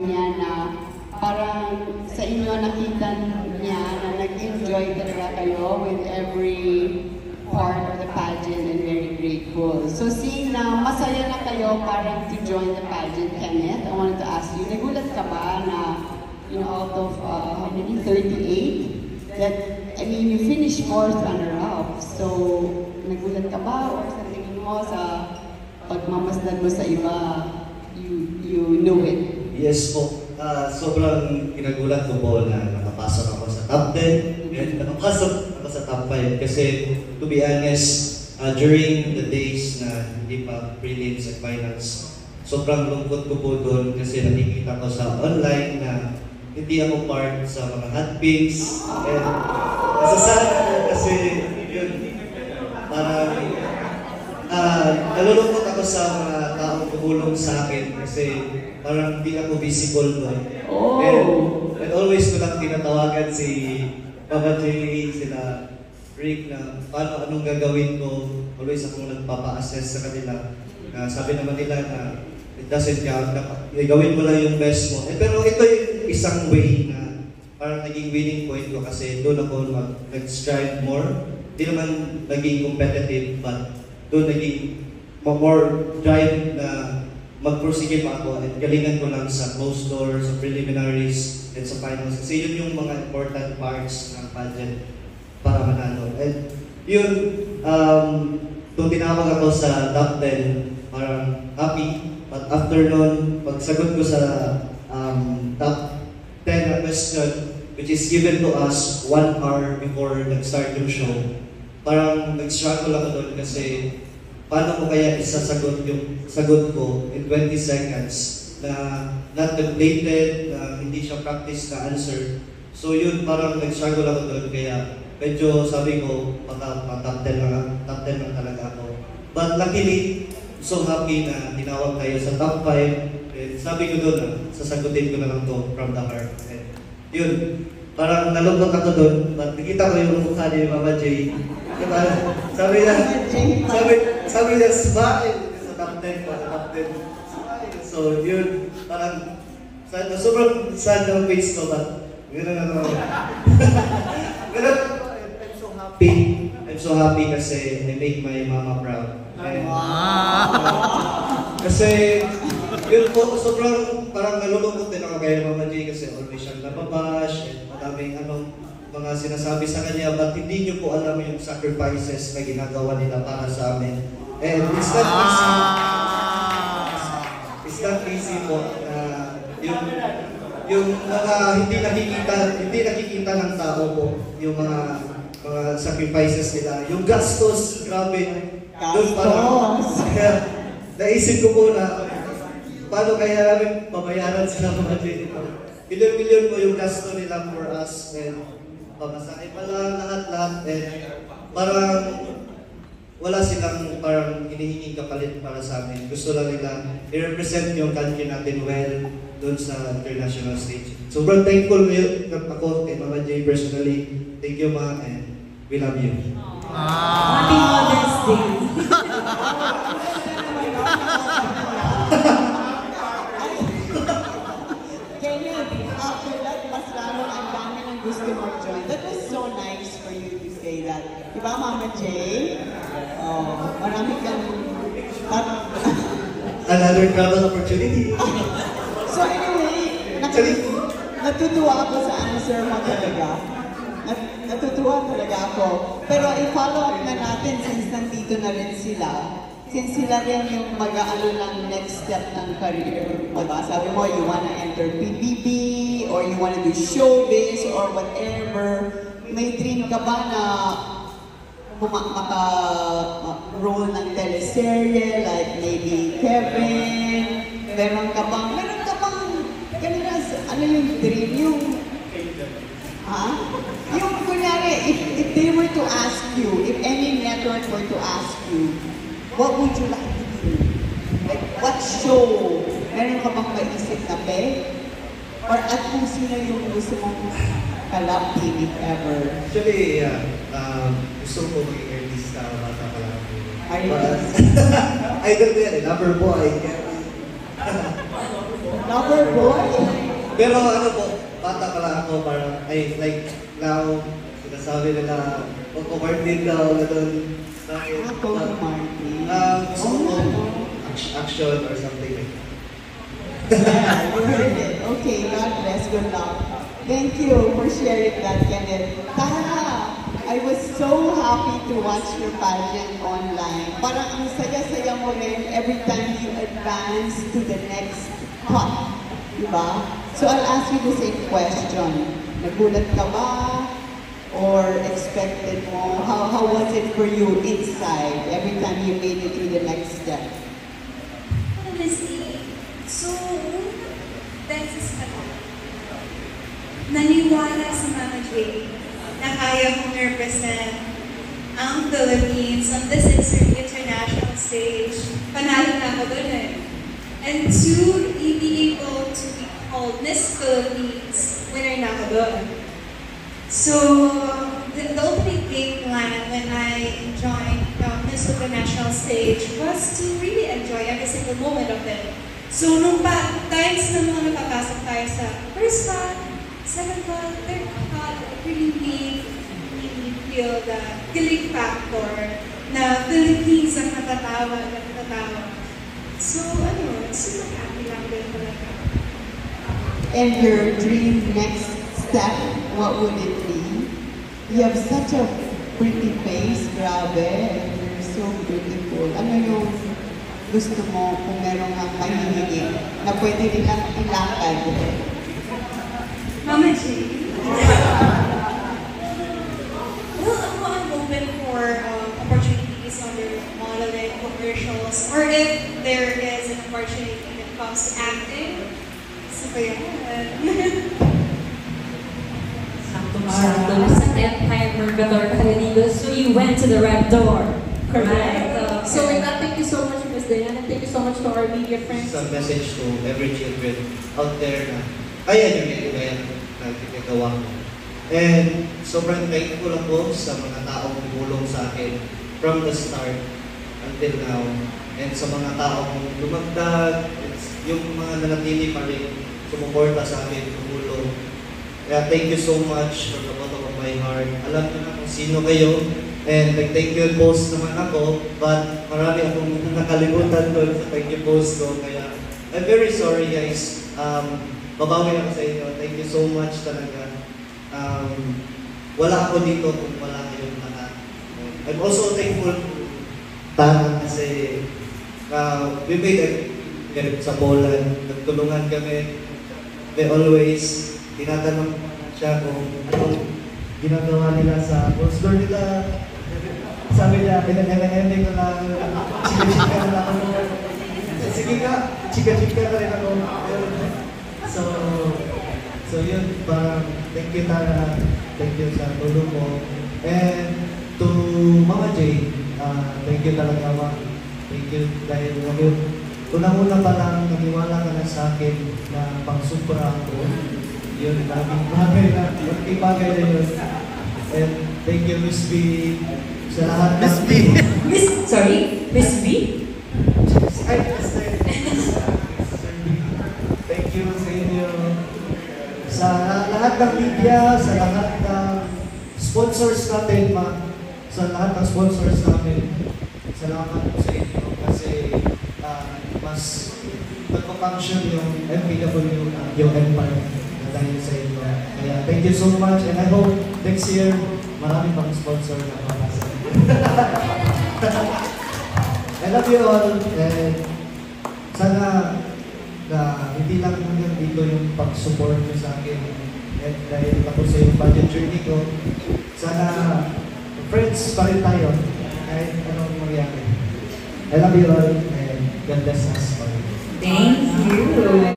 niya na parang sa inyo nakita niya na nag-enjoy talaga kayo with every part of the pageant and very grateful. So seeing na masaya na kayo parang to join the pageant, Kenneth, I wanted to ask you, nagulat ka ba na, you know, out of how many, 38? That, I mean, you finished 4th runner-up. So, nagulat ka ba or sa tingin mo sa pagmamasdan mo sa iba, you knew it? Yes po. Sobrang kinagulat ko po na nakapasok ako sa top 10 and nakapasok ako sa top 5 kasi to be honest, during the days na hindi pa prelims at finals, sobrang lungkot ko po doon kasi nakikita ko sa online na hindi ako part sa mga hotpicks and nasasarap ko kasi yun, parang nalulungkot ako sa mga taong tumulong sa akin kasi parang hindi ako visible doon. And always ko lang tinatawagan si Papa Jay, sila Rick na anong gagawin ko. Always akong nagpapa-assess sa kanila. Sabi naman nila na it doesn't count, gawin mo lang yung best mo. Pero ito yung isang way na parang naging winning point ko kasi doon ako nag-strive more. Hindi naman naging competitive, but doon naging more drive na mag-prosecute pa ako at galingan ko lang sa closed doors, sa preliminaries, and sa finals. Kasi yun yung mga important parts ng pageant para manalo. And yun, nung tinawag ako sa top 10, parang happy. But after nun, pagsagot ko sa top 10 na question, which is given to us 1 hour before nag-start yung show, parang nag-struggle ako doon kasi paano ko kaya isasagot yung sagot ko in 20 seconds na not templated, na hindi siya practice na answer. So yun, parang nag-struggle ako doon kaya medyo sabi ko, top 10 lang talaga ako. But luckily, so happy na tinawag tayo sa top 5. And sabi ko doon, sasagutin ko na lang to from the heart. And yun, parang nalungkot ako doon, but nakita ko yung mukha ni Mama Jay. Diba? Sabi niya, smile sa top 10 ko, sa top 10. So yun, parang sobrang sad ng face ko, but gano'n ako. Gano'n, I'm so happy kasi I make my mama proud. And, kasi yun po, sobrang parang nalulungkot din ako kay Mama Jay kasi always siyang nababash and madaming mga sinasabi sa kanya, but hindi niyo po alam yung sacrifices na ginagawa nila para sa amin. And it's not easy. It's not easy po na yung mga hindi nakikita ng tao po, yung mga sacrifices nila. Yung gastos, grabe. Doon parang, kaya naisip ko po na paano kaya namin babayaran sila mga dito. Milyon-milyon po yung gasto nila for us and pamasahe pa lang lahat-lahat and parang wala silang parang hinihinging kapalit para sa amin. Gusto lang nila i-represent yung country natin well doon sa international stage. Sobrang thankful ako kay Mama Jay personally. Thank you, Ma, and we love you. Happy Mother's Day! After that, mas lalong ang dami ng gusto mag-join. That was so nice for you to say that. Diba, Mama Jay? Oh, marami kang... Another travel opportunity. So anyway, natutuwa ako sa answer mo talaga. Natutuwa talaga ako. Pero i-follow up na natin since nandito na rin sila. Since sila rin yung mag-aano ng next step ng career. Diba? Sabi mo, you wanna enter PBB, or you wanna do showbiz, or whatever. May dream ka ba na maka-role ng teleserye, like maybe Kevin? Meron ka bang, kanina, ano yung dream? Yung, yung kunyari, if they were to ask you, if any network were to ask you, what would you like to do? Like, what show? Meron ka bang maisip na pe? Or at kung sino yung gusto mong kalapin, if ever? Actually, gusto ko maging artista, bata pa lang. Artist? Idol ko yan, number boy. Lover boy? Pero ano po, bata pa lang ako, parang, like, now, sinasabi nila, Martin daw, gano'n. Coco Martin. Gusto ko action or something like that. Yeah, you heard it. Okay, God bless. Good luck. Thank you for sharing that, Kenneth. Tara! I was so happy to watch your pageant online. Parang ang saya-saya mo rin every time you advance to the next cut. Diba? So I'll ask you the same question. Nagulat ka ba? Or expected mo? How was it for you inside every time you made it to the next step? Honestly, so, beses ako, naniwala sa Mama J na kaya kong represent ang Philippines on this international stage. Panalo na ako dun eh. And to be able to be called Miss Philippines, winner na ako dun. So, the opening game plan when I joined Miss International stage was to really enjoy every single moment of it. So, nung times na mga napapasok tayo sa first cut, second cut, third cut, it really made me feel the kilig factor na Philippines ang natatawa. So, super happy lang din talaga. And your dream next step, what would it be? You have such a pretty face, grabe, and you're so beautiful. Ano yung gusto mo kung meron kang mahihigit na pwede nilang ilakad? Mama G. Well, I'm open for opportunities under modeling, commercials, or if there is an opportunity when it comes to acting. So, yan. Sakto sa Empire Mercador Canadido, so you went to the red door. Correct. So with that, thank you so much, Ms. Diana, and thank you so much to our media friends. Some message to every children out there na kaya nyo rin na ginagawa ko. And sobrang thankful ako sa mga taong tumulong sa akin from the start until now. And sa mga taong lumagdag, yung mga nanatili pa rin, sumuporta sa akin, tumulong. Kaya thank you so much from the bottom of my heart. Alam ko na kung sino kayo. And thank you post naman ako. But marami akong nakalimutan doon sa thank you post ko. Kaya I'm very sorry guys. Babawi ako sa inyo. Thank you so much talaga. Wala ako dito kung wala kayong lahat. I'm also thankful to Tana kasi we made a sa Poland. Nagtulungan kami. They always tinatanong siya kung anong ginagawa nila sa post door nila. Sabi niya, pinag-ending ko lang, chika-chika na ako. Sige ka, chika-chika na rin ako. So yun, parang thank you Tara, thank you sa tulong mo. And to Mama J, thank you talaga Ma. Thank you dahil unang-una pa lang naniwala ka na sa akin na pang-supra ako. Yun, laging bagay na, laging bagay na yun. And thank you, Miss B, sa lahat Miss B? Miss B? Ay, thank you sa inyo. Sa lahat ng media, sa lahat ng sponsors natin, sa lahat ng sponsors namin, salamat po sa inyo kasi mas nagpa-function yung MPW, yung Empire. Dahil sa inyo. Kaya thank you so much and I hope next year marami pang sponsor na papasok. I love you all and sana na hindi lang hanggang dito yung pag-support nyo sa akin at dahil tapos sa yung budget journey ko, sana friends pa rin tayo kahit anong mangyari. I love you all and God bless us all. Thank you.